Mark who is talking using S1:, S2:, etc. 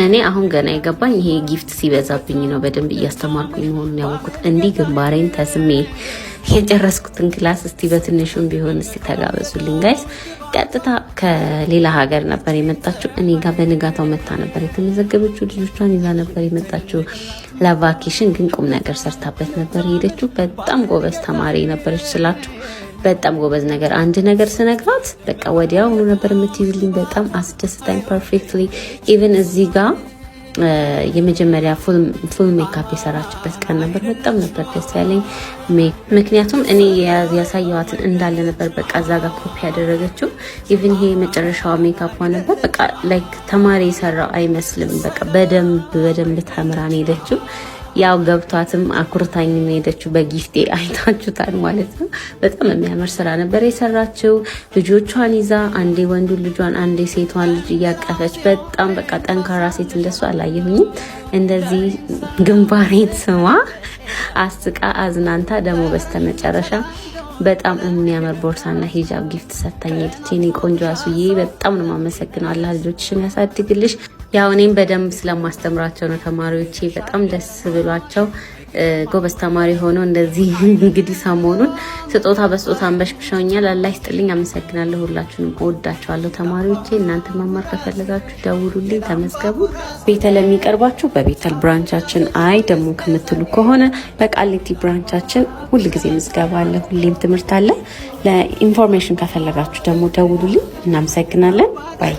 S1: እኔ አሁን ገና የገባኝ ይሄ ጊፍት ሲበዛብኝ ነው በደንብ እያስተማርኩኝ መሆኑን ያወቅኩት። እንዲህ ግንባሬን ተስሜ የጨረስኩትን ክላስ እስቲ በትንሹም ቢሆን እስቲ ተጋበዙልኝ ጋይስ። ቀጥታ ከሌላ ሀገር ነበር የመጣችው። እኔ ጋር በንጋታው መታ ነበር የተመዘገበችው። ልጆቿን ይዛ ነበር የመጣችው ለቫኬሽን። ግን ቁም ነገር ሰርታበት ነበር የሄደችው። በጣም ጎበዝ ተማሪ ነበረች ስላችሁ በጣም ጎበዝ ነገር አንድ ነገር ስነግራት በቃ ወዲያውኑ ነበር የምትይዝልኝ። በጣም አስደስታኝ ፐርፌክትሊ። ኢቭን እዚህ ጋር የመጀመሪያ ፉል ሜካፕ የሰራችበት ቀን ነበር። በጣም ነበር ደስ ያለኝ። ምክንያቱም እኔ ያሳየዋትን እንዳለ ነበር በቃ እዛ ጋር ኮፒ ያደረገችው። ኢቭን ይሄ መጨረሻዋ ሜካፕ ነበር በቃ ላይክ ተማሪ የሰራው አይመስልም። በቃ በደንብ ተምራ ነው ሄደችው። ያው ገብቷትም አኩርታኝ ነው ሄደችው። በጊፍቴ አይታችሁታል ማለት ነው። በጣም የሚያምር ስራ ነበር የሰራችው። ልጆቿን ይዛ አንዴ ወንዱ ልጇን አንዴ ሴቷን ልጅ እያቀፈች በጣም በቃ ጠንካራ ሴት እንደሱ አላየሁኝም። እንደዚህ ግንባሬን ስማ አስቃ አዝናንታ ደግሞ በስተመጨረሻ በጣም የሚያምር ቦርሳና ሂጃብ ጊፍት ሰጣኝ ሄደች። የኔ ቆንጆ አሱዬ በጣም ነው የማመሰግነው። አላህ ልጆችሽን ያሳድግልሽ። ያው እኔም በደንብ ስለማስተምራቸው ነው ተማሪዎቼ በጣም ደስ ብሏቸው ጎበዝ ተማሪ ሆኖ እንደዚህ እንግዲህ ሰሞኑን ስጦታ በስጦታ አንበሽብሸውኛል። አላህ ይስጥልኝ። አመሰግናለሁ። ሁላችሁንም እወዳችኋለሁ ተማሪዎቼ። እናንተ መማር ከፈለጋችሁ ደውሉልኝ፣ ተመዝገቡ። ቤተል የሚቀርባችሁ በቤተል ብራንቻችን አይ ደግሞ ከምትሉ ከሆነ በቃሊቲ ብራንቻችን ሁልጊዜ ምዝገባ አለ፣ ሁሌም ትምህርት አለ። ለኢንፎርሜሽን ከፈለጋችሁ ደግሞ ደውሉልኝ። እናመሰግናለን። ባይ